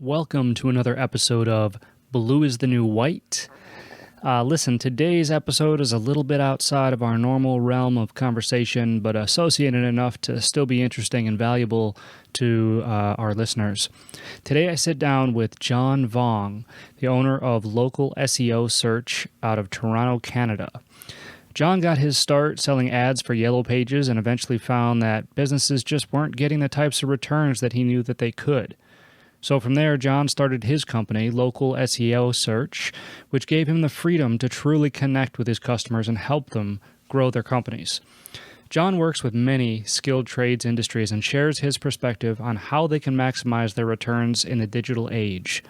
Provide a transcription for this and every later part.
Welcome to another episode of Blue is the New White. Listen, today's episode is a little bit outside of our normal realm of conversation, but associated enough to still be interesting and valuable to our listeners. Today I sit down with John Vuong, the owner of Local SEO Search out of Toronto, Canada. John got his start selling ads for Yellow Pages and eventually found that businesses just weren't getting the types of returns that he knew that they could. So from there, John started his company, Local SEO Search, which gave him the freedom to truly connect with his customers and help them grow their companies. John works with many skilled trades industries and shares his perspective on how they can maximize their returns in the digital age.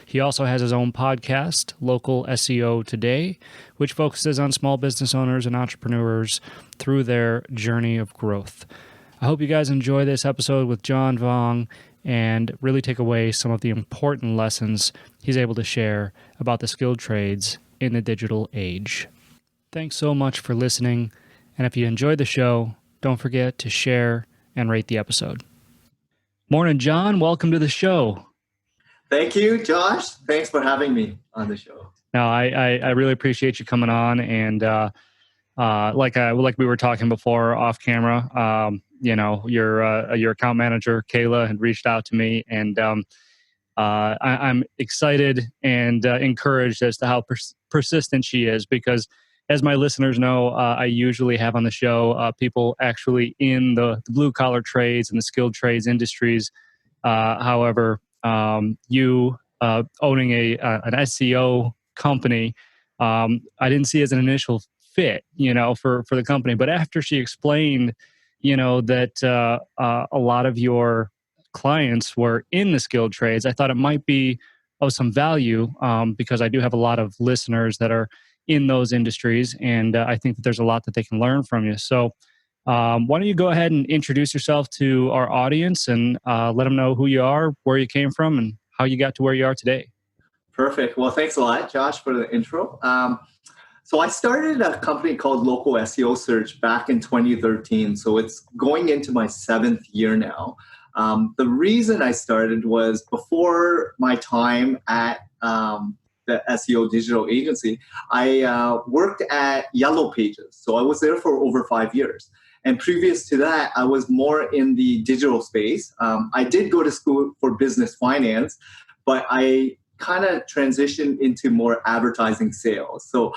He also has his own podcast, Local SEO Today, which focuses on small business owners and entrepreneurs through their journey of growth. I hope you guys enjoy this episode with John Vuong and really take away some of the important lessons he's able to share about the skilled trades in the digital age. Thanks so much for listening, and if you enjoyed the show, don't forget to share and rate the episode. Morning, John. Welcome to the show. Thank you, Josh. Thanks for having me on the show. No, I really appreciate you coming on, and like we were talking before off camera, your account manager, Kayla, had reached out to me, and I'm excited and encouraged as to how persistent she is, because as my listeners know, I usually have on the show people actually in the blue-collar trades and the skilled trades industries. However, you owning an SEO company, I didn't see as an initial fit, for the company. But after she explained, that a lot of your clients were in the skilled trades, I thought it might be of some value, because I do have a lot of listeners that are in those industries, and I think that there's a lot that they can learn from you. So why don't you go ahead and introduce yourself to our audience and let them know who you are, where you came from, and how you got to where you are today. Perfect. Well, thanks a lot, Josh, for the intro. So I started a company called Local SEO Search back in 2013. So it's going into my 7th year now. The reason I started was before my time at the SEO digital agency, I worked at Yellow Pages. So I was there for over 5 years. And previous to that, I was more in the digital space. I did go to school for business finance, but I kind of transitioned into more advertising sales. So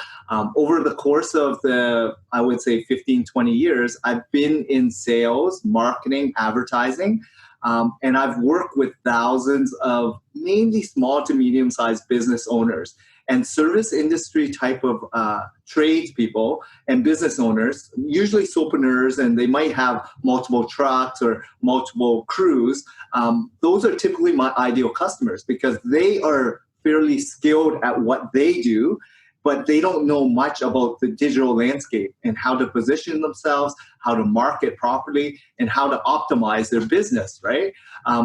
over the course of I would say 15, 20 years, I've been in sales, marketing, advertising, and I've worked with thousands of mainly small to medium-sized business owners and service industry type of tradespeople and business owners, usually solopreneurs, and they might have multiple trucks or multiple crews. Those are typically my ideal customers because they are fairly skilled at what they do, but they don't know much about the digital landscape and how to position themselves, how to market properly, and how to optimize their business, right?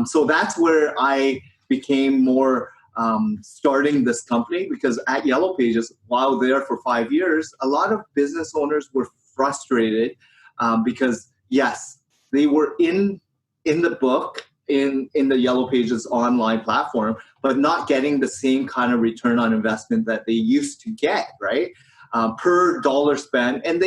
So that's where I became more starting this company, because at Yellow Pages, while there for 5 years, a lot of business owners were frustrated because, yes, they were in the book, in the Yellow Pages online platform, but not getting the same kind of return on investment that they used to get, right? Per dollar spent. And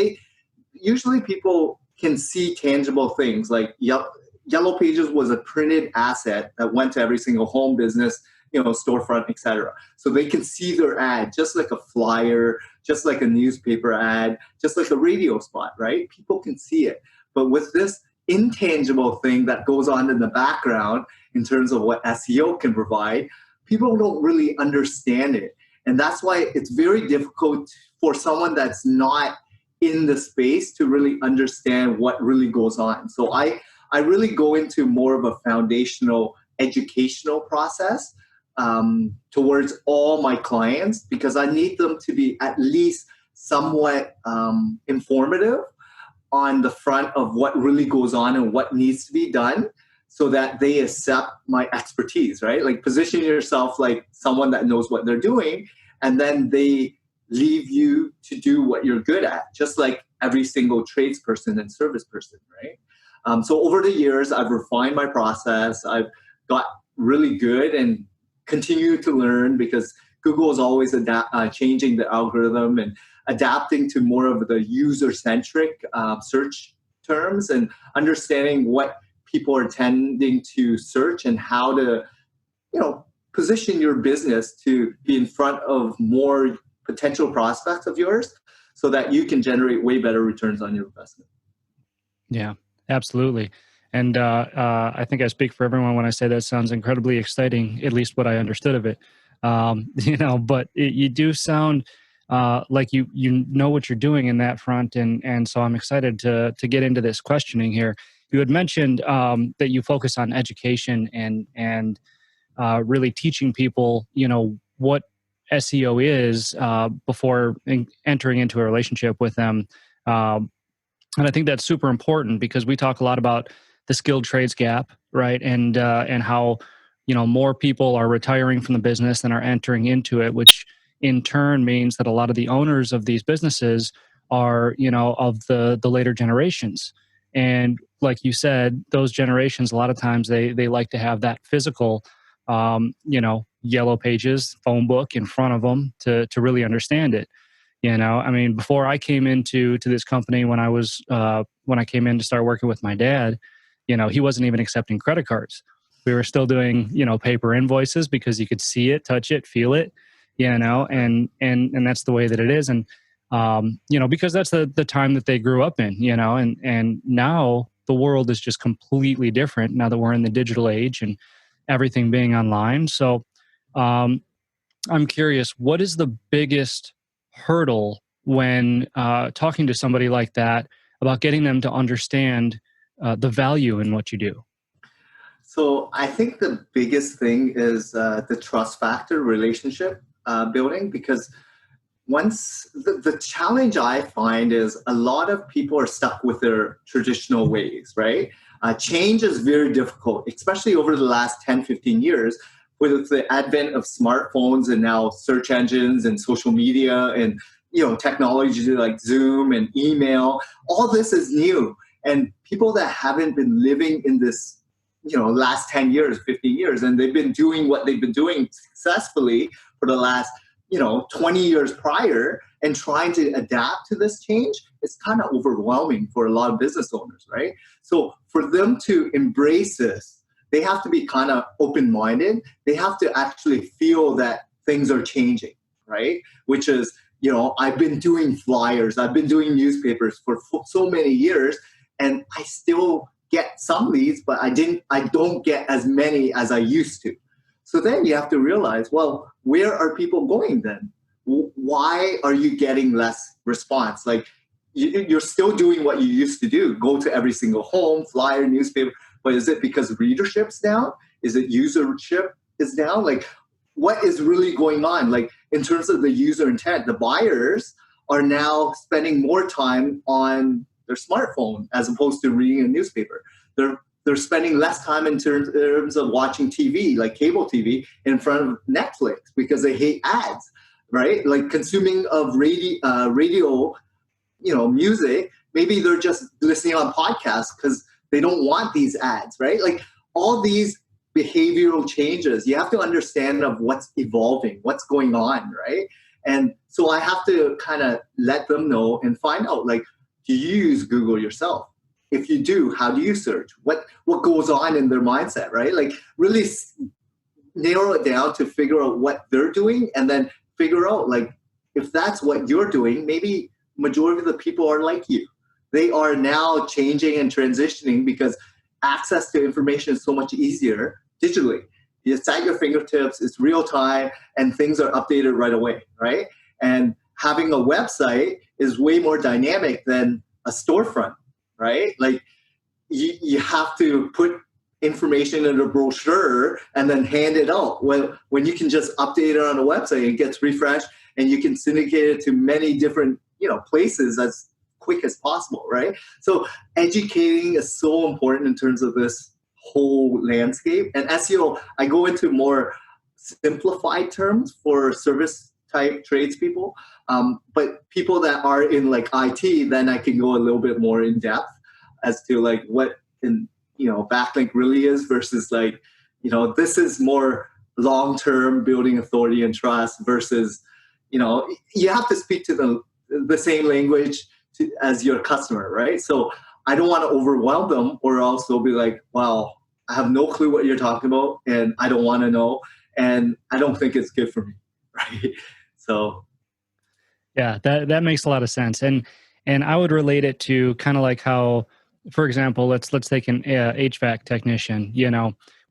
usually people can see tangible things, like Yellow Pages was a printed asset that went to every single home business, storefront, etc. So they can see their ad, just like a flyer, just like a newspaper ad, just like a radio spot, right? People can see it. But with this intangible thing that goes on in the background in terms of what SEO can provide, people don't really understand it. And that's why it's very difficult for someone that's not in the space to really understand what really goes on. So I really go into more of a foundational educational process towards all my clients, because I need them to be at least somewhat informative on the front of what really goes on and what needs to be done, so that they accept my expertise, right? Like, position yourself like someone that knows what they're doing, and then they leave you to do what you're good at, just like every single tradesperson and service person, right? So over the years, I've refined my process. I've got really good, and continue to learn because Google is always changing the algorithm and adapting to more of the user-centric search terms and understanding what people are tending to search and how to, position your business to be in front of more potential prospects of yours so that you can generate way better returns on your investment. Yeah, absolutely. And I think I speak for everyone when I say that sounds incredibly exciting, at least what I understood of it. But you do sound like you know what you're doing in that front, and so I'm excited to get into this questioning here. You had mentioned that you focus on education and really teaching people, what SEO is before entering into a relationship with them. And I think that's super important because we talk a lot about the skilled trades gap, right? And how more people are retiring from the business than are entering into it, which in turn means that a lot of the owners of these businesses are of the later generations. And like you said, those generations a lot of times they like to have that physical, yellow pages phone book in front of them to really understand it. Before I came into this company, when I came in to start working with my dad, he wasn't even accepting credit cards. We were still doing, paper invoices because you could see it, touch it, feel it, and that's the way that it is. And, because that's the time that they grew up in, and now the world is just completely different now that we're in the digital age and everything being online. So, I'm curious, what is the biggest hurdle when talking to somebody like that about getting them to understand the value in what you do? So I think the biggest thing is the trust factor, relationship building, because once the challenge I find is a lot of people are stuck with their traditional ways, right? Change is very difficult, especially over the last 10, 15 years with the advent of smartphones and now search engines and social media and technology like Zoom and email. All this is new. And people that haven't been living in this last 10 years, 15 years, and they've been doing what they've been doing successfully for the last 20 years prior and trying to adapt to this change, it's kind of overwhelming for a lot of business owners, right? So for them to embrace this, they have to be kind of open-minded. They have to actually feel that things are changing, right? Which is, I've been doing flyers, I've been doing newspapers for so many years, and I still get some leads, but I don't get as many as I used to. So then you have to realize, well, where are people going then? Why are you getting less response? Like you're still doing what you used to do, go to every single home, flyer, newspaper, but is it because readership's down? Is it usership is down? Like what is really going on? Like in terms of the user intent, the buyers are now spending more time on their smartphone as opposed to reading a newspaper. They're spending less time in terms of watching TV, like cable TV, in front of Netflix because they hate ads, right? Like consuming of radio, music. Maybe they're just listening on podcasts because they don't want these ads, right? Like all these behavioral changes, you have to understand of what's evolving, what's going on, right? And so I have to kind of let them know and find out, like, do you use Google yourself? If you do, how do you search? What goes on in their mindset, right? Like really narrow it down to figure out what they're doing and then figure out, like, if that's what you're doing, maybe majority of the people are like you. They are now changing and transitioning because access to information is so much easier digitally. It's at your fingertips, it's real time, and things are updated right away, right? And having a website is way more dynamic than a storefront, right? Like you have to put information in a brochure and then hand it out. When you can just update it on a website, it gets refreshed and you can syndicate it to many different places as quick as possible, right? So educating is so important in terms of this whole landscape. And SEO, I go into more simplified terms for service type tradespeople. But people that are in like IT, then I can go a little bit more in depth as to like what backlink really is versus like, this is more long-term building authority and trust versus, you have to speak to the same language as your customer, right? So I don't want to overwhelm them or else they'll be like, wow, I have no clue what you're talking about and I don't want to know and I don't think it's good for me, right? So Yeah, that makes a lot of sense, and I would relate it to kind of like how, for example, let's take an HVAC technician.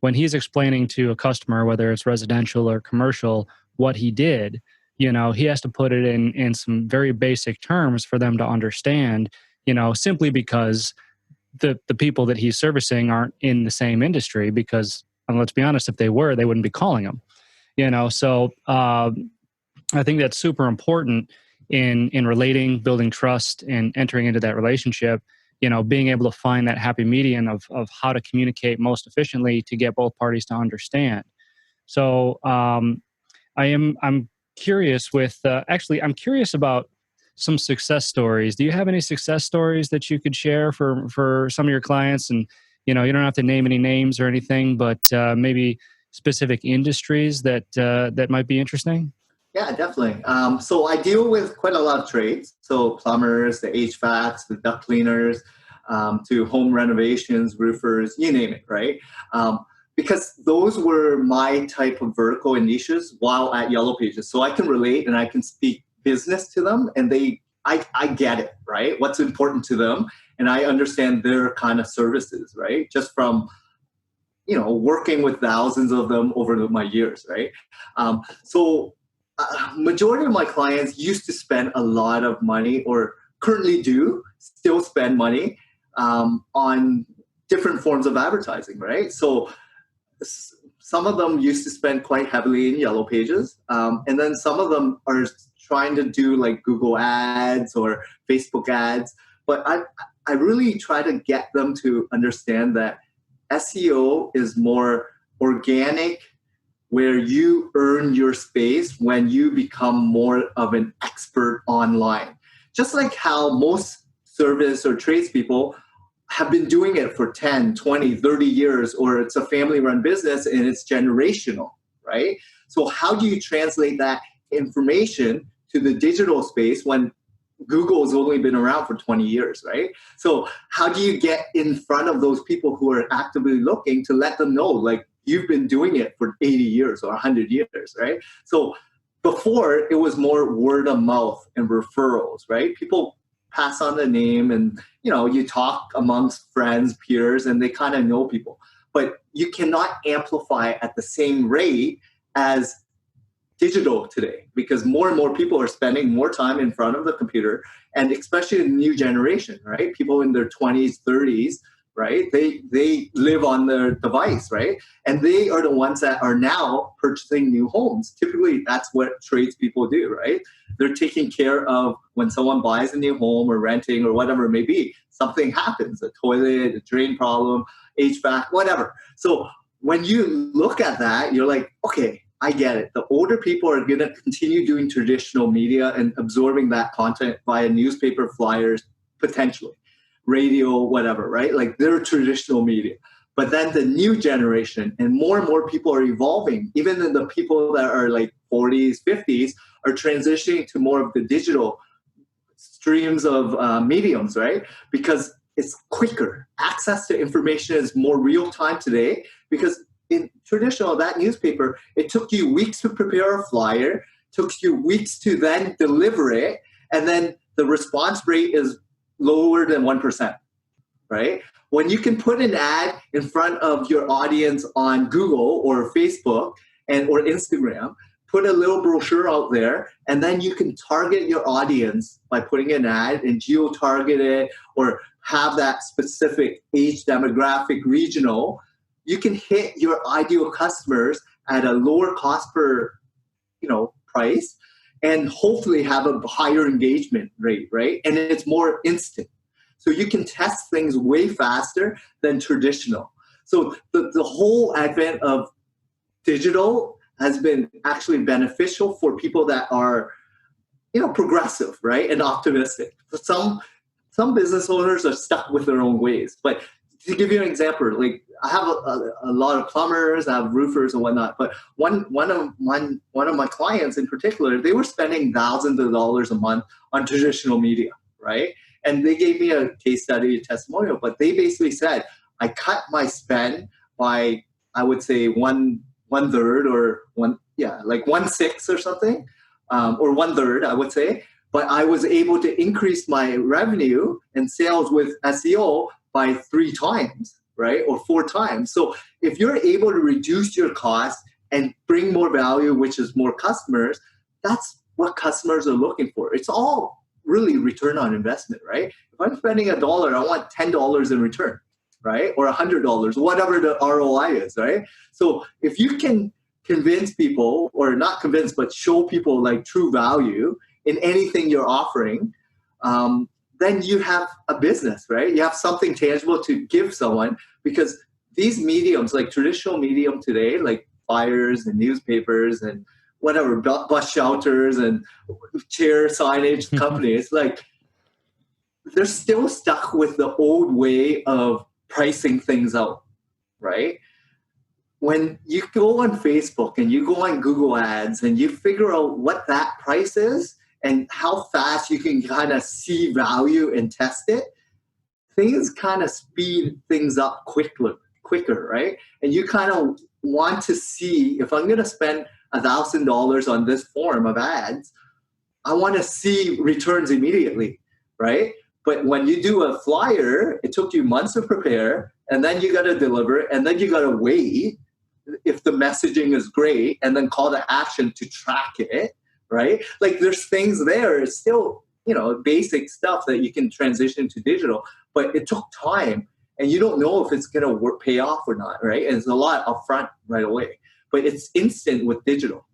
When he's explaining to a customer, whether it's residential or commercial, what he did, he has to put it in some very basic terms for them to understand. Simply because the people that he's servicing aren't in the same industry. Because, and let's be honest, if they were, they wouldn't be calling him. So I think that's super important in relating, building trust, and entering into that relationship. Being able to find that happy median of how to communicate most efficiently to get both parties to understand. So I'm curious with actually I'm curious about some success stories. Do you have any success stories that you could share for some of your clients? And you don't have to name any names or anything, but maybe specific industries that might be interesting. yeah, definitely. So I deal with quite a lot of trades. So plumbers, the HVACs, the duct cleaners, to home renovations, roofers, you name it, right? Because those were my type of vertical and niches while at Yellow Pages. So I can relate and I can speak business to them and I get it, right? What's important to them. And I understand their kind of services, right? Just from, working with thousands of them over my years, right? So majority of my clients used to spend a lot of money or currently do still spend money on different forms of advertising, right? So some of them used to spend quite heavily in Yellow Pages. And then some of them are trying to do like Google ads or Facebook ads. But I really try to get them to understand that SEO is more organic, where you earn your space when you become more of an expert online. Just like how most service or tradespeople have been doing it for 10, 20, 30 years, or it's a family-run business and it's generational, right? So how do you translate that information to the digital space when Google has only been around for 20 years, right? So how do you get in front of those people who are actively looking to let them know, like, you've been doing it for 80 years or 100 years, right? So before, it was more word of mouth and referrals, right? People pass on the name and, you talk amongst friends, peers, and they kind of know people. But you cannot amplify at the same rate as digital today, because more and more people are spending more time in front of the computer, and especially the new generation, right? People in their 20s, 30s, right? They live on their device, right? And they are the ones that are now purchasing new homes. Typically, that's what tradespeople do, right? They're taking care of when someone buys a new home or renting or whatever it may be. Something happens, a toilet, a drain problem, HVAC, whatever. So when you look at that, you're like, okay, I get it. The older people are going to continue doing traditional media and absorbing that content via newspaper, flyers, potentially radio, whatever, right? Like they're traditional media. But then the new generation and more people are evolving. Even the people that are like 40s, 50s are transitioning to more of the digital streams of mediums, right? Because it's quicker. Access to information is more real time today, because in traditional, that newspaper, it took you weeks to prepare a flyer, took you weeks to then deliver it, and then the response rate is lower than 1%, right? When you can put an ad in front of your audience on Google or Facebook or Instagram, put a little brochure out there, and then you can target your audience by putting an ad and geo-target it or have that specific age demographic regional, you can hit your ideal customers at a lower cost per, price, and hopefully have a higher engagement rate, right? And it's more instant. So you can test things way faster than traditional. So the whole advent of digital has been actually beneficial for people that are, progressive, right? And optimistic. Some business owners are stuck with their own ways, but to give you an example, like I have a lot of plumbers, I have roofers and whatnot, but one of my clients in particular, they were spending thousands of dollars a month on traditional media, right? And they gave me a case study, a testimonial, but they basically said, I cut my spend by, I would say one third or like 1/6 or something, or 1/3, I would say. But I was able to increase my revenue and sales with SEO by 3 times, right? Or 4 times. So if you're able to reduce your costs and bring more value, which is more customers, that's what customers are looking for. It's all really return on investment, right? If I'm spending $1, I want $10 in return, right? Or $100, whatever the ROI is, right? So if you can convince people, or not convince, but show people like true value in anything you're offering, then you have a business, right? You have something tangible to give someone, because these mediums, like traditional medium today, like flyers and newspapers and whatever, bus shelters and chair signage companies, like they're still stuck with the old way of pricing things out, right? When you go on Facebook and you go on Google Ads and you figure out what that price is and how fast you can kind of see value and test it, things kind of speed things up quicker, right? And you kind of want to see, if I'm going to spend $1,000 on this form of ads, I want to see returns immediately, right? But when you do a flyer, it took you months to prepare, and then you got to deliver, and then you got to wait if the messaging is great, and then call to action to track it, right? Like there's things there. It's still, basic stuff that you can transition to digital, but it took time, and you don't know if it's going to pay off or not, right? And it's a lot upfront right away, but it's instant with digital.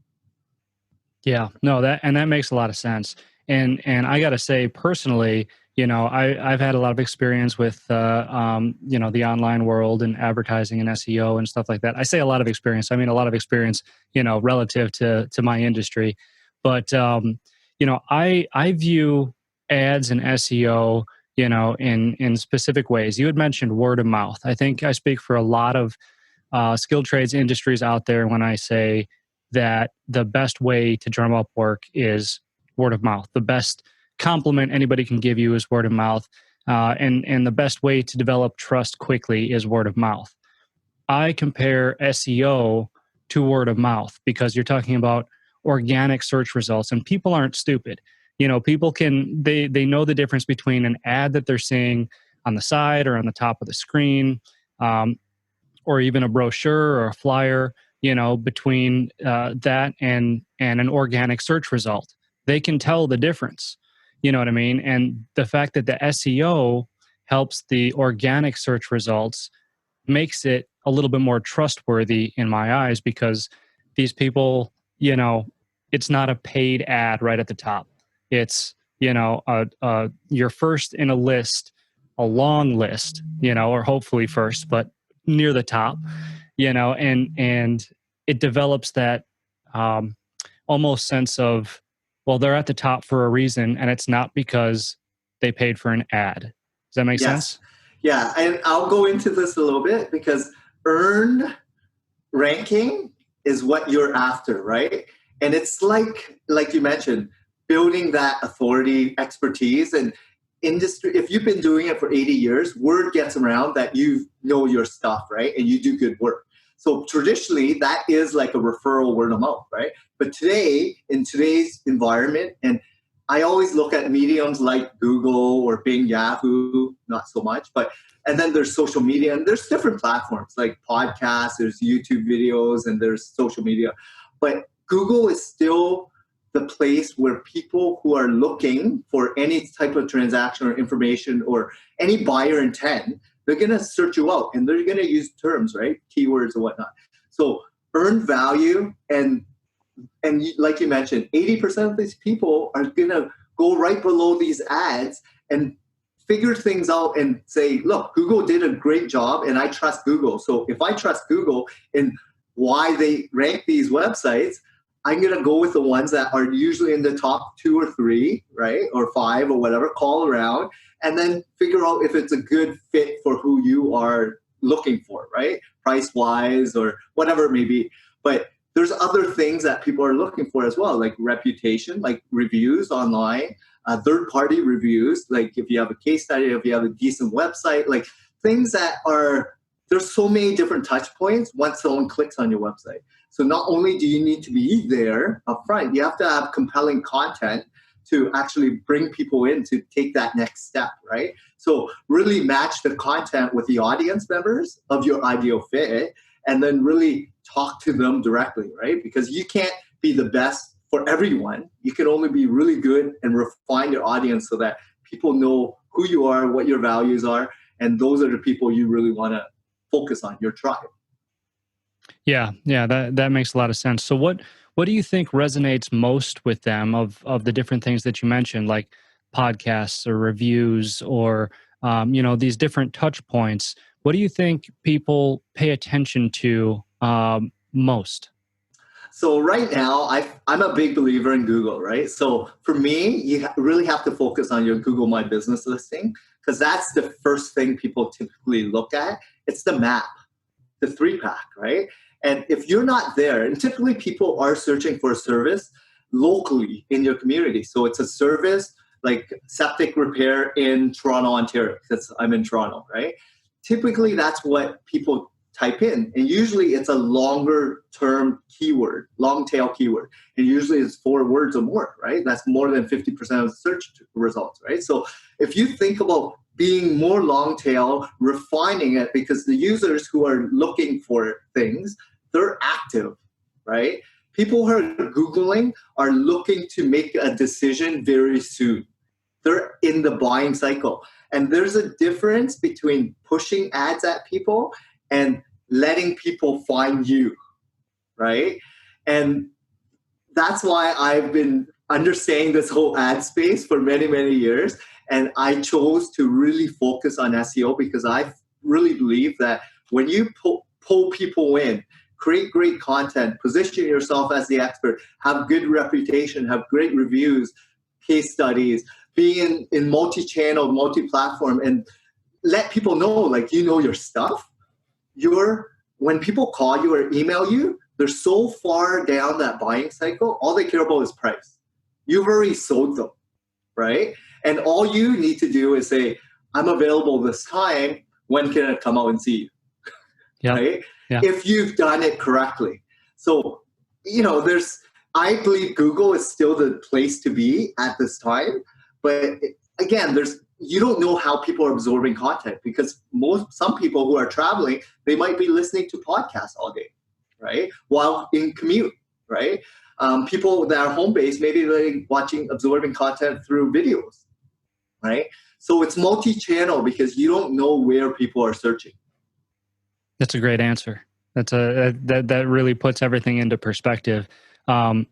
Yeah, no, that makes a lot of sense. And I got to say personally, I've had a lot of experience with the online world and advertising and SEO and stuff like that. I say a lot of experience. I mean a lot of experience, relative to my industry. But I view ads and SEO, in specific ways. You had mentioned word of mouth. I think I speak for a lot of skilled trades industries out there when I say that the best way to drum up work is word of mouth. The best compliment anybody can give you is word of mouth. And the best way to develop trust quickly is word of mouth. I compare SEO to word of mouth because you're talking about organic search results, and people aren't stupid. People they know the difference between an ad that they're seeing on the side or on the top of the screen, or even a brochure or a flyer, between that and an organic search result. They can tell the difference. You know what I mean? And the fact that the SEO helps the organic search results makes it a little bit more trustworthy in my eyes, because these people, it's not a paid ad right at the top. It's, you're first in a list, a long list, or hopefully first, but near the top, and it develops that almost sense of, well, they're at the top for a reason, and it's not because they paid for an ad. Does that make sense? Yeah, and I'll go into this a little bit, because earned ranking is what you're after, right? And it's like you mentioned, building that authority, expertise, and industry. If you've been doing it for 80 years, word gets around that you know your stuff, right? And you do good work. So traditionally, that is like a referral, word of mouth, right? But today, in today's environment, and I always look at mediums like Google or Bing, Yahoo, not so much, and then there's social media, and there's different platforms like podcasts, there's YouTube videos, and there's social media. But Google is still the place where people who are looking for any type of transaction or information or any buyer intent, they're going to search you out, and they're going to use terms, right? Keywords and whatnot. So earn value, and like you mentioned, 80% of these people are going to go right below these ads and figure things out and say, look, Google did a great job, and I trust Google. So if I trust Google and why they rank these websites, I'm going to go with the ones that are usually in the top 2 or 3, right? Or 5 or whatever, call around and then figure out if it's a good fit for who you are looking for, right? Price wise or whatever it may be. But there's other things that people are looking for as well, like reputation, like reviews online, third-party reviews, like if you have a case study, if you have a decent website, like things that are, there's so many different touch points once someone clicks on your website. So not only do you need to be there up front, you have to have compelling content to actually bring people in to take that next step, right? So really match the content with the audience members of your ideal fit and then really talk to them directly, right? Because you can't be the best for everyone. You can only be really good and refine your audience so that people know who you are, what your values are, and those are the people you really want to focus on, your tribe. Yeah, that makes a lot of sense. So what do you think resonates most with them of the different things that you mentioned, like podcasts or reviews or these different touch points? What do you think people pay attention to most? So right now, I'm a big believer in Google, right? So for me, you really have to focus on your Google My Business listing because that's the first thing people typically look at. It's the map, the 3-pack, right? And if you're not there, and typically people are searching for a service locally in your community. So it's a service like septic repair in Toronto, Ontario, because I'm in Toronto, right? Typically that's what people type in. And usually it's a longer term keyword, long tail keyword. And usually it's 4 words or more, right? That's more than 50% of the search results, right? So if you think about being more long tail, refining it, because the users who are looking for things, they're active, right? People who are Googling are looking to make a decision very soon. They're in the buying cycle. And there's a difference between pushing ads at people and letting people find you, right? And that's why I've been understanding this whole ad space for many, many years. And I chose to really focus on SEO because I really believe that when you pull people in, create great content, position yourself as the expert, have good reputation, have great reviews, case studies, be in multi-channel, multi-platform, and let people know, like, you know your stuff. When people call you or email you, they're so far down that buying cycle, all they care about is price. You've already sold them, right? And all you need to do is say, I'm available this time. When can I come out and see you? Yeah. Right? Yeah. If you've done it correctly. So, I believe Google is still the place to be at this time. But again, you don't know how people are absorbing content because some people who are traveling, they might be listening to podcasts all day, right? While in commute, right? People that are home-based, maybe they're absorbing content through videos, right? So it's multi-channel because you don't know where people are searching. That's a great answer. That really puts everything into perspective. And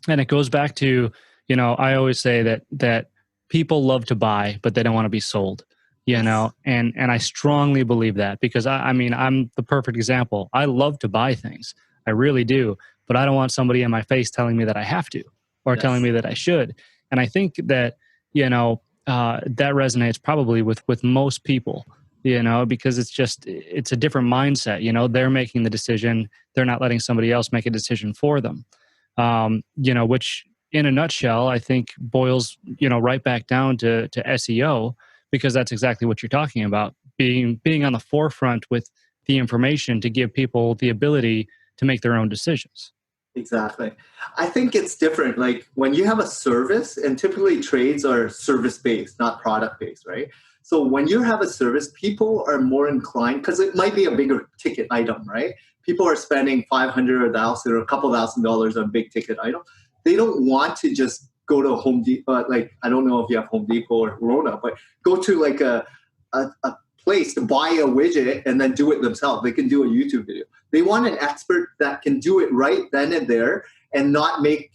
it goes back to, I always say that people love to buy, but they don't want to be sold, and I strongly believe that because I'm the perfect example. I love to buy things. I really do, but I don't want somebody in my face telling me that I have to or telling me that I should. And I think that, that resonates probably with most people, because it's a different mindset. They're making the decision. They're not letting somebody else make a decision for them. Which in a nutshell, I think boils, right back down to SEO, because that's exactly what you're talking about, being on the forefront with the information to give people the ability to make their own decisions. Exactly. I think it's different. Like when you have a service, and typically trades are service-based, not product-based, right? So when you have a service, people are more inclined, because it might be a bigger ticket item, right? People are spending $500 or $1,000 or a couple $1,000 on big ticket item. They don't want to just go to Home Depot. I don't know if you have Home Depot or Rona, but go to like a place to buy a widget and then do it themselves. They can do a YouTube video. They want an expert that can do it right then and there and not make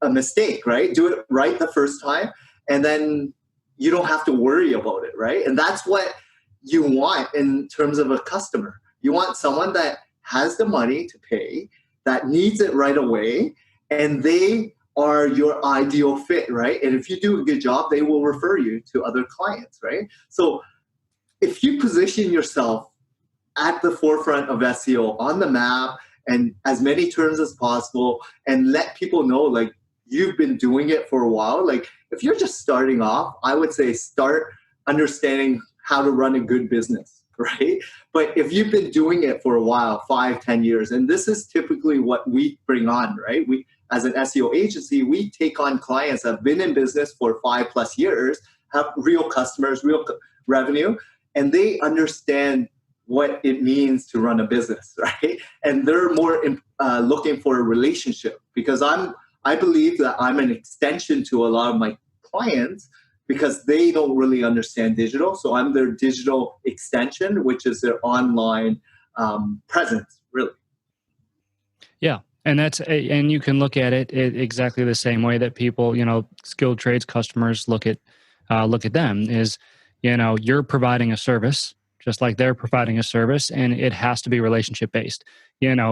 a mistake, right? Do it right the first time, and then you don't have to worry about it, right? And that's what you want in terms of a customer. You want someone that has the money to pay, that needs it right away, and they are your ideal fit, right? And if you do a good job, they will refer you to other clients, right? So if you position yourself at the forefront of SEO on the map and as many terms as possible and let people know like you've been doing it for a while. Like if you're just starting off, I would say start understanding how to run a good business, right? But if you've been doing it for a while, 5-10 years, and this is typically what we bring on, right? We, as an SEO agency, we take on clients that have been in business for 5+ years, have real customers, real revenue, and they understand what it means to run a business, right? And they're more looking for a relationship, because I believe that I'm an extension to a lot of my clients because they don't really understand digital. So I'm their digital extension, which is their online presence, really. Yeah. And you can look at it exactly the same way that people, skilled trades customers look at them is, you're providing a service just like they're providing a service, and it has to be relationship based,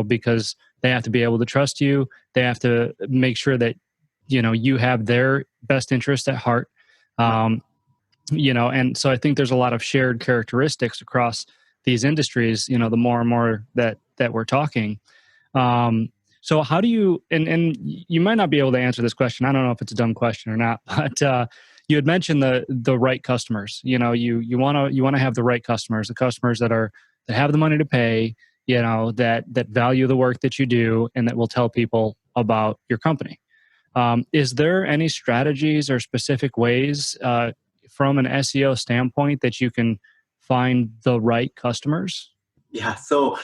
because they have to be able to trust you. They have to make sure that, you have their best interest at heart. And so I think there's a lot of shared characteristics across these industries, the more and more that we're talking. So how do you, and you might not be able to answer this question. I don't know if it's a dumb question or not, but you had mentioned the right customers. You want to have the right customers, the customers that have the money to pay, that value the work that you do and that will tell people about your company. Is there any strategies or specific ways from an SEO standpoint that you can find the right customers? Yeah, so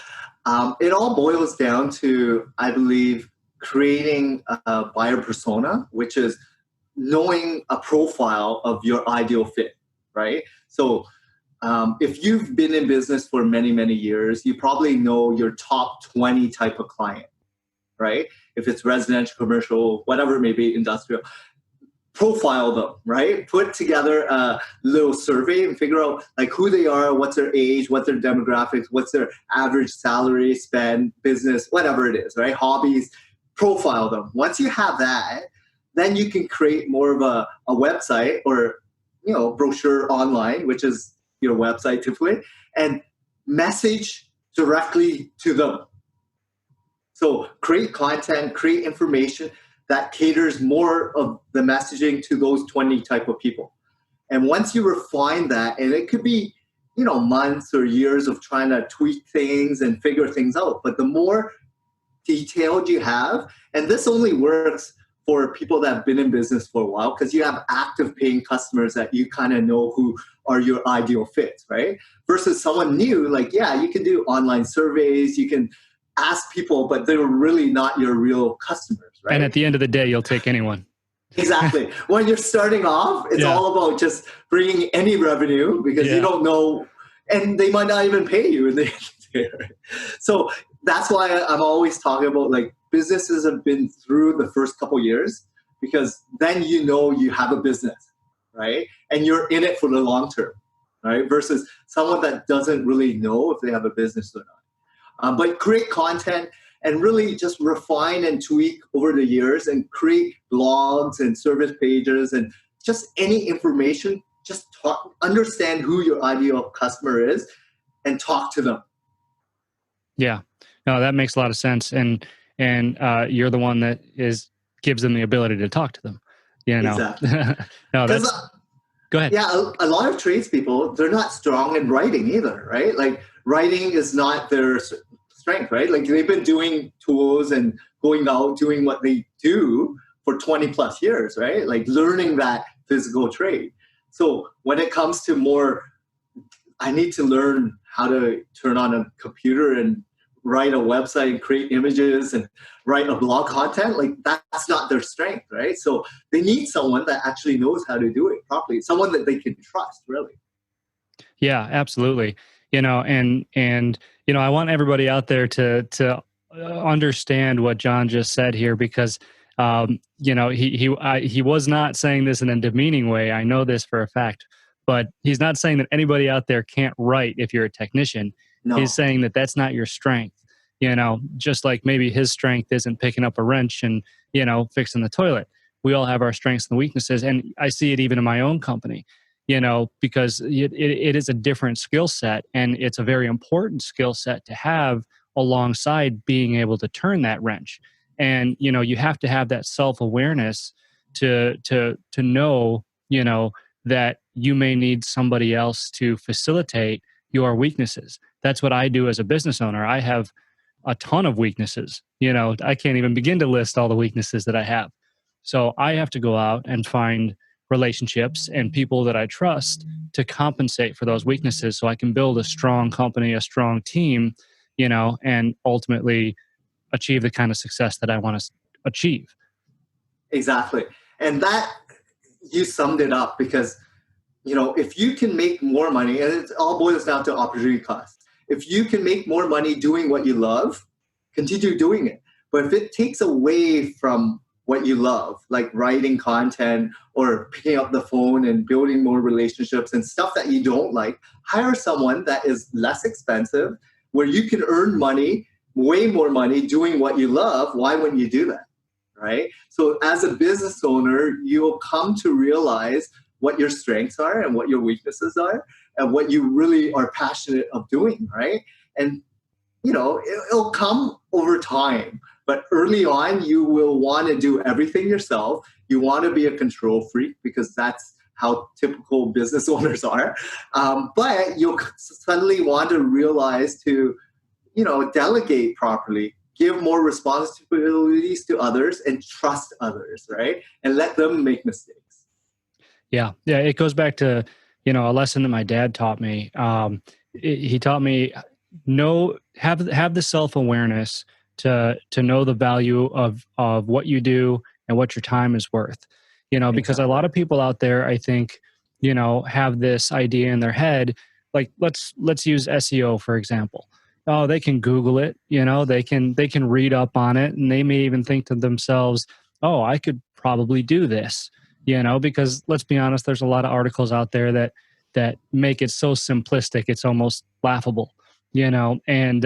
it all boils down to, I believe, creating a buyer persona, which is knowing a profile of your ideal fit, right? So if you've been in business for many, many years, you probably know your top 20 type of client, right? If it's residential, commercial, whatever it may be, industrial. Profile them, right? Put together a little survey and figure out like who they are, what's their age, what's their demographics, what's their average salary, spend, business, whatever it is, right? Hobbies. Profile them. Once you have that, then you can create more of a website or brochure online, which is your website typically, and message directly to them. So create content, create information that caters more of the messaging to those 20 type of people. And once you refine that, and it could be, months or years of trying to tweak things and figure things out, but the more detailed you have, and this only works for people that have been in business for a while, because you have active paying customers that you kind of know who are your ideal fits, right? Versus someone new, like, yeah, you can do online surveys, you can ask people, but they're really not your real customers, right? And at the end of the day, you'll take anyone. Exactly. When you're starting off, it's all about just bringing any revenue because you don't know, and they might not even pay you. So that's why I'm always talking about like businesses have been through the first couple years, because then you have a business, right? And you're in it for the long term, right? Versus someone that doesn't really know if they have a business or not. But create content and really just refine and tweak over the years and create blogs and service pages and just any information. Just understand who your ideal customer is and talk to them. Yeah, no, that makes a lot of sense. And you're the one that gives them the ability to talk to them. Exactly. No, go ahead. Yeah, a lot of tradespeople, they're not strong in writing either, right? Like writing is not their strength, right? Like they've been doing tools and going out doing what they do for 20+ years, right? Like learning that physical trade. So when it comes to more, I need to learn how to turn on a computer and write a website and create images and write a blog content, like that's not their strength, right? So they need someone that actually knows how to do it properly, someone that they can trust, really. Yeah, absolutely. And I want everybody out there to understand what John just said here, because he was not saying this in a demeaning way. I know this for a fact, but he's not saying that anybody out there can't write if you're a technician. No. He's saying that that's not your strength. Just like maybe his strength isn't picking up a wrench and fixing the toilet. We all have our strengths and weaknesses. And I see it even in my own company, because it is a different skill set, and it's a very important skill set to have alongside being able to turn that wrench. And, you have to have that self-awareness to know, that you may need somebody else to facilitate your weaknesses. That's what I do as a business owner. I have a ton of weaknesses. I can't even begin to list all the weaknesses that I have. So I have to go out and find relationships and people that I trust to compensate for those weaknesses so I can build a strong company, a strong team, and ultimately achieve the kind of success that I want to achieve. Exactly. And that, you summed it up, because if you can make more money, and it all boils down to opportunity cost. If you can make more money doing what you love, continue doing it. But if it takes away from what you love, like writing content or picking up the phone and building more relationships and stuff that you don't like, hire someone that is less expensive, where you can earn money, way more money doing what you love. Why wouldn't you do that? Right? So as a business owner, you'll come to realize what your strengths are and what your weaknesses are and what you really are passionate of doing, right? And, it'll come over time. But early on, you will want to do everything yourself. You want to be a control freak, because that's how typical business owners are. But you'll suddenly want to realize to, delegate properly, give more responsibilities to others, and trust others, right? And let them make mistakes. Yeah. It goes back to, a lesson that my dad taught me. He taught me have the self-awareness to know the value of what you do and what your time is worth. Because a lot of people out there, I think, have this idea in their head. Like let's use SEO for example. Oh, they can Google it, they can read up on it, and they may even think to themselves, oh, I could probably do this, because let's be honest, there's a lot of articles out there that make it so simplistic, it's almost laughable, and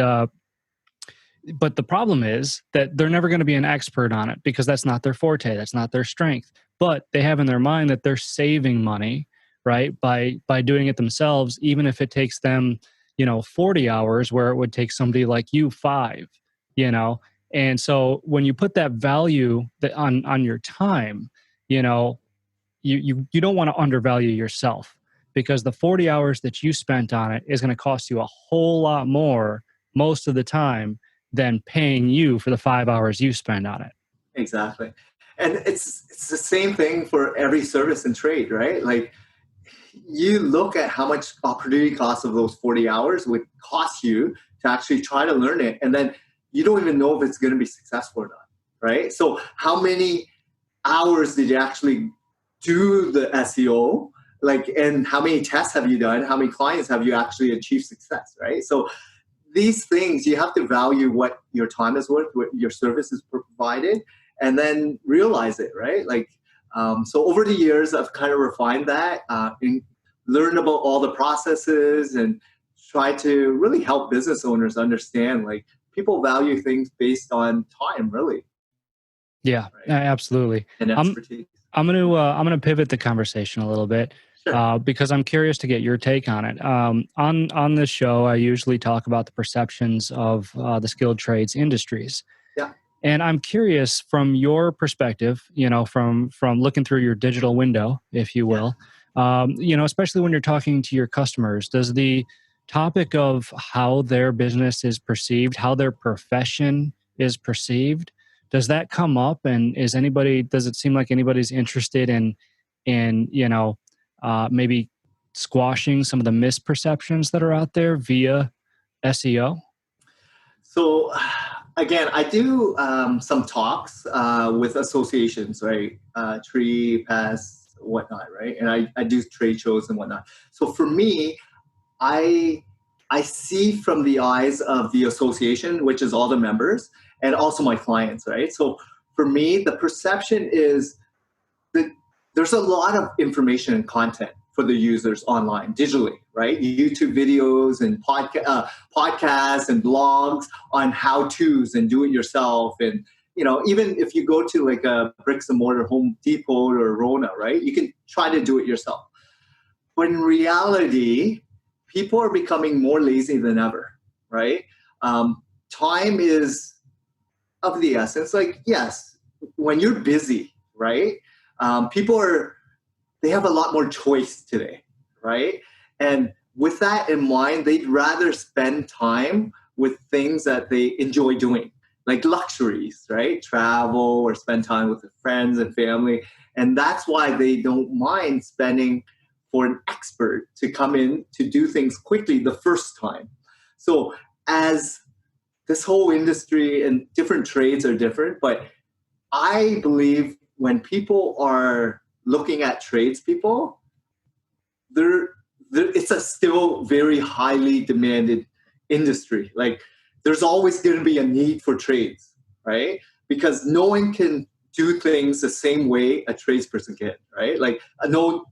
but the problem is that they're never going to be an expert on it, because that's not their forte, that's not their strength. But they have in their mind that they're saving money, right, by doing it themselves, even if it takes them 40 hours where it would take somebody like you 5, and so when you put that value on your time, you don't want to undervalue yourself, because the 40 hours that you spent on it is going to cost you a whole lot more most of the time than paying you for the 5 hours you spend on it. Exactly. And it's the same thing for every service and trade, right? Like, you look at how much opportunity cost of those 40 hours would cost you to actually try to learn it. And then you don't even know if it's going to be successful or not, right? So how many hours did you actually do the SEO? And how many tests have you done? How many clients have you actually achieved success, right? So these things, you have to value what your time is worth, what your service is provided, and then realize it, right? So over the years, I've kind of refined that, and learned about all the processes, and try to really help business owners understand, people value things based on time, really. Yeah, right? absolutely. And expertise. I'm gonna pivot the conversation a little bit, Sure. because I'm curious to get your take on it. On this show, I usually talk about the perceptions of the skilled trades industries. Yeah. And I'm curious from your perspective, from looking through your digital window, if you will, especially when you're talking to your customers, does the topic of how their business is perceived, how their profession is perceived, does that come up? And does it seem like anybody's interested in maybe squashing some of the misperceptions that are out there via SEO? So again, I do some talks with associations, right? Tree, Pass, whatnot, right? And I do trade shows and whatnot. So for me, I see from the eyes of the association, which is all the members, and also my clients, right? So for me, the perception is that there's a lot of information and content for the users online, digitally, right? YouTube videos and podcasts and blogs on how-tos and do-it-yourself, and even if you go to like a bricks and mortar Home Depot or Rona, right? You can try to do it yourself. But in reality, people are becoming more lazy than ever, right? Time is of the essence. Like, yes, when you're busy, right? They have a lot more choice today, right? And with that in mind, they'd rather spend time with things that they enjoy doing, like luxuries, right? Travel or spend time with their friends and family. And that's why they don't mind spending for an expert to come in to do things quickly the first time. So as this whole industry and different trades are different, but I believe when people are looking at tradespeople, it's a still very highly demanded industry. Like there's always going to be a need for trades, right? Because no one can do things the same way a tradesperson can, right? Like no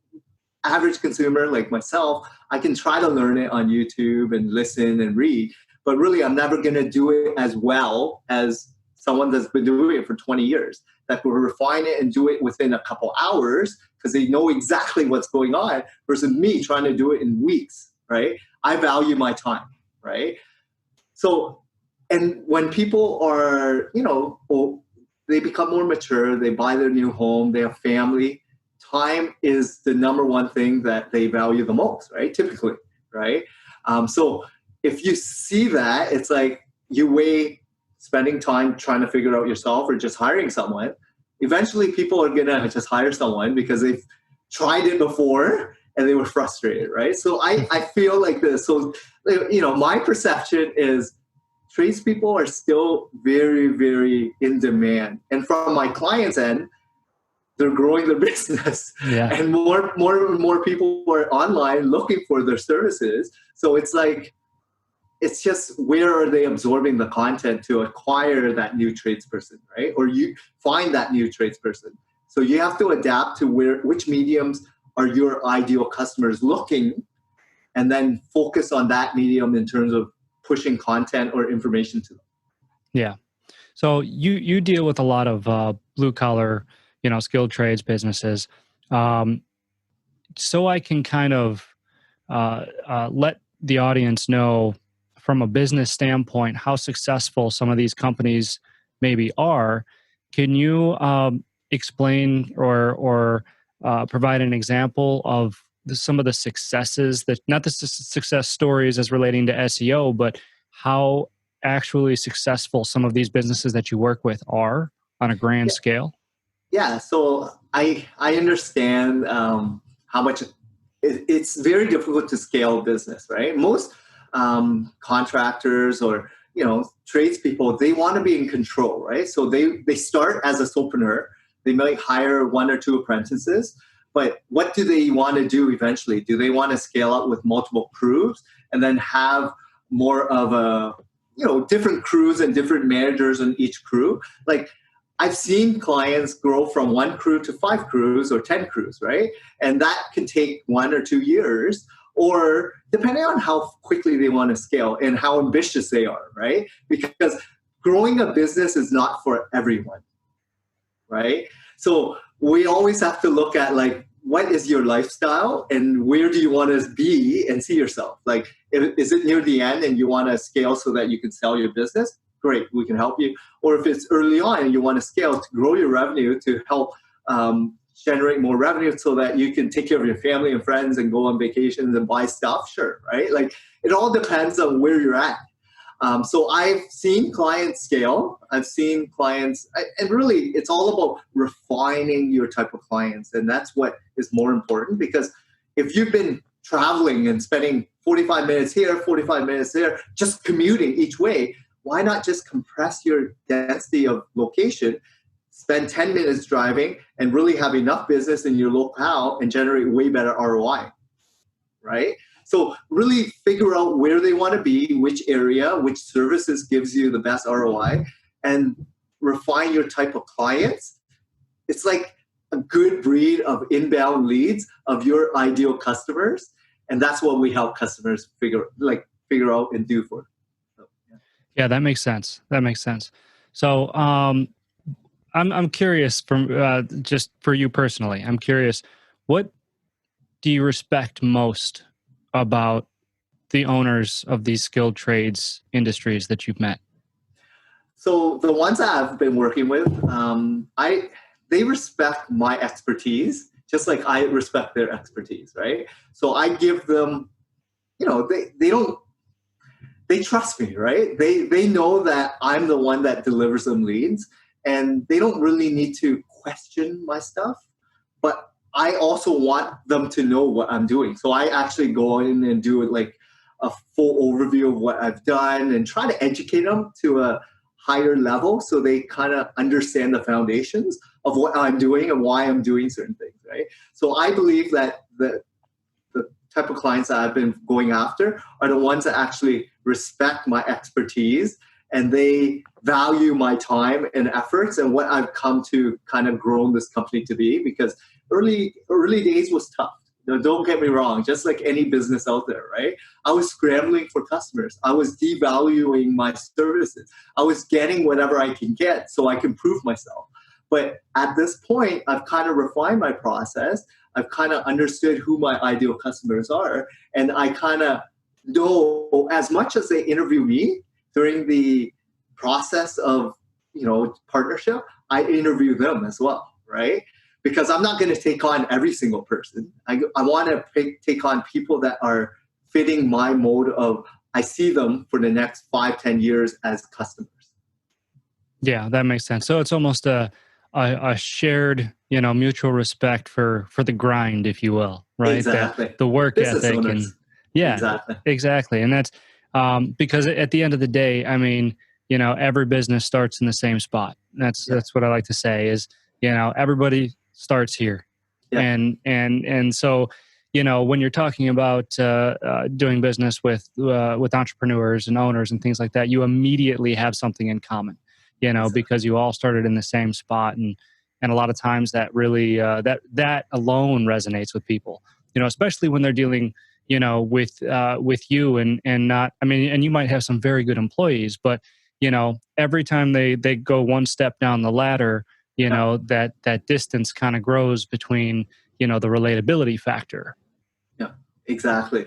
average consumer like myself, I can try to learn it on YouTube and listen and read, but really I'm never going to do it as well as someone that's been doing it for 20 years, that will refine it and do it within a couple hours because they know exactly what's going on versus me trying to do it in weeks, right? I value my time, right? So, and when people are, they become more mature, they buy their new home, they have family, time is the number one thing that they value the most, right? Typically, right? So if you see that, it's like you weigh spending time trying to figure out yourself or just hiring someone. Eventually people are gonna just hire someone because they've tried it before and they were frustrated, right? So I feel like this. So, my perception is tradespeople are still very, very in demand. And from my clients' end, they're growing their business, and more and more people are online looking for their services. So it's like, it's just where are they absorbing the content to acquire that new tradesperson, right? Or you find that new tradesperson. So you have to adapt to which mediums are your ideal customers looking, and then focus on that medium in terms of pushing content or information to them. Yeah. So you deal with a lot of blue collar, skilled trades businesses. So I can kind of let the audience know from a business standpoint how successful some of these companies maybe are. Can you explain or provide an example of some of the successes, that not the success stories as relating to SEO, but how actually successful some of these businesses that you work with are on a grand scale? Yeah, so I understand how much it's very difficult to scale business, right? Most contractors or tradespeople, they want to be in control, right? So they start as a solopreneur. They might hire one or two apprentices, but what do they want to do eventually? Do they want to scale up with multiple crews and then have more of a different crews and different managers on each crew? Like, I've seen clients grow from one crew to 5 crews or 10 crews, right? And that can take 1 or 2 years, or depending on how quickly they want to scale and how ambitious they are, right? Because growing a business is not for everyone, right? So we always have to look at, like, what is your lifestyle and where do you want to be and see yourself? Like, is it near the end and you want to scale so that you can sell your business? Great, we can help you. Or if it's early on and you want to scale to grow your revenue to help generate more revenue so that you can take care of your family and friends and go on vacations and buy stuff, sure, right? Like, it all depends on where you're at. So I've seen clients scale. I've seen clients, and really it's all about refining your type of clients. And that's what is more important, because if you've been traveling and spending 45 minutes here, 45 minutes there, just commuting each way, why not just compress your density of location, spend 10 minutes driving and really have enough business in your locale and generate way better ROI, right? So really figure out where they want to be, which area, which services gives you the best ROI, and refine your type of clients. It's like a good breed of inbound leads of your ideal customers. And that's what we help customers figure out and do for them. Yeah, that makes sense. That makes sense. So, I'm curious from just for you personally. I'm curious, what do you respect most about the owners of these skilled trades industries that you've met? So the ones that I've been working with, they respect my expertise just like I respect their expertise, right? So I give them, they don't they trust me, right? They know that I'm the one that delivers them leads, and they don't really need to question my stuff. But I also want them to know what I'm doing. So I actually go in and do like a full overview of what I've done and try to educate them to a higher level so they kind of understand the foundations of what I'm doing and why I'm doing certain things, right? So I believe that the type of clients that I've been going after are the ones that actually respect my expertise and they value my time and efforts and what I've come to kind of grown this company to be, because early days was tough. Now, don't get me wrong, just like any business out there, right? I was scrambling for customers. I was devaluing my services. I was getting whatever I can get so I can prove myself. But at this point, I've kind of refined my process. I've kind of understood who my ideal customers are. And I kind of know, as much as they interview me during the process of, partnership, I interview them as well, right? Because I'm not going to take on every single person. I want to take on people that are fitting my mode of, I see them for the next 5-10 years as customers. Yeah, that makes sense. So it's almost a shared, mutual respect for the grind, if you will, right? Exactly. The work Business ethic owners. and yeah, Exactly. exactly. And that's because at the end of the day, I mean, every business starts in the same spot. Yeah. That's what I like to say is, everybody starts here, Yeah. and so when you're talking about doing business with entrepreneurs and owners and things like that, you immediately have something in common, Exactly. because you all started in the same spot, and a lot of times that really that alone resonates with people, especially when they're dealing with you and not, I mean, and you might have some very good employees, but every time they go one step down the ladder, Yeah. that distance kind of grows between the relatability factor. Yeah. Exactly.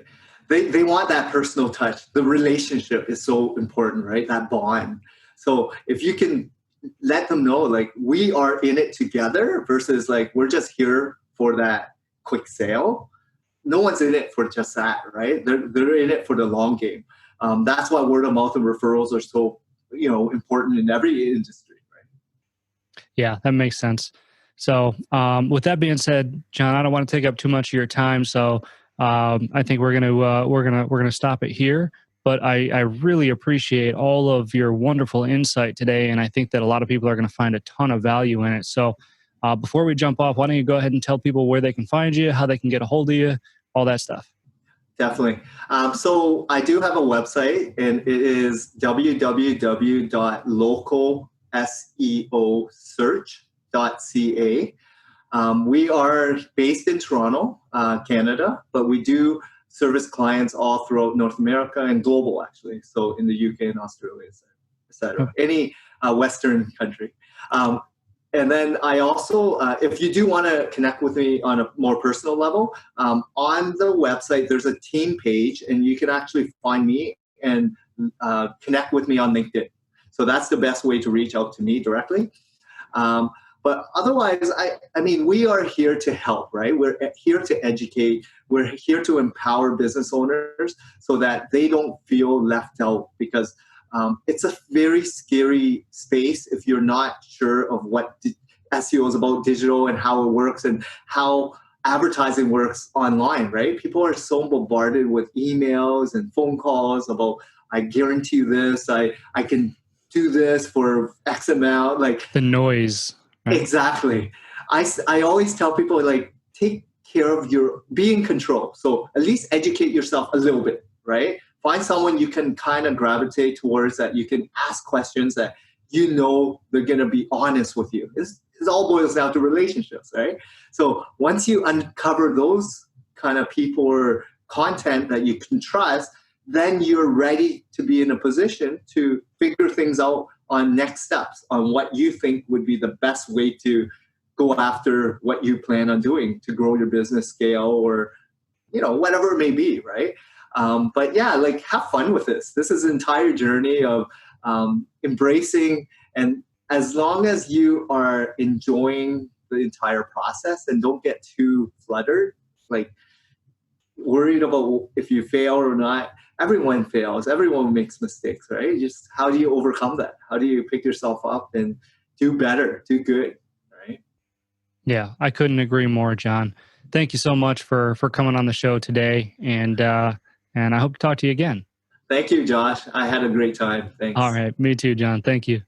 They want that personal touch. The relationship is so important, right? That bond. So if you can let them know, like, we are in it together versus like we're just here for that quick sale. No one's in it for just that, right? They're in it for the long game. That's why word of mouth and referrals are so important in every industry, right? Yeah, that makes sense. So, with that being said, John, I don't want to take up too much of your time, so I think we're gonna stop it here. But I really appreciate all of your wonderful insight today, and I think that a lot of people are going to find a ton of value in it. So, before we jump off, why don't you go ahead and tell people where they can find you, how they can get a hold of you, all that stuff. Definitely. So I do have a website, and it is www.localseosearch.ca. We are based in Toronto, Canada, but we do service clients all throughout North America and global, actually. So in the UK and Australia, etc. Any Western country. And then I also, if you do want to connect with me on a more personal level, on the website, there's a team page, and you can actually find me and connect with me on LinkedIn. So that's the best way to reach out to me directly. But otherwise, I mean, we are here to help, right? We're here to educate. We're here to empower business owners so that they don't feel left out, because it's a very scary space if you're not sure of what SEO is about, digital, and how it works and how advertising works online, right? People are so bombarded with emails and phone calls about, I guarantee you this, I can do this for X amount. Like, The noise, right? exactly. I always tell people, like, take care of be in control. So at least educate yourself a little bit, right? Find someone you can kind of gravitate towards, that you can ask questions that they're going to be honest with you. It all boils down to relationships, right? So once you uncover those kind of people or content that you can trust, then you're ready to be in a position to figure things out on next steps, on what you think would be the best way to go after what you plan on doing to grow your business scale, or whatever it may be, right? But yeah, like, have fun with this. This is an entire journey of embracing, and as long as you are enjoying the entire process and don't get too fluttered, like worried about if you fail or not. Everyone fails. Everyone makes mistakes, right? Just how do you overcome that? How do you pick yourself up and do better, do good, right? Yeah, I couldn't agree more, John. Thank you so much for coming on the show today, and I hope to talk to you again. Thank you, Josh. I had a great time. All Thanks. right, me too, John. Thank you.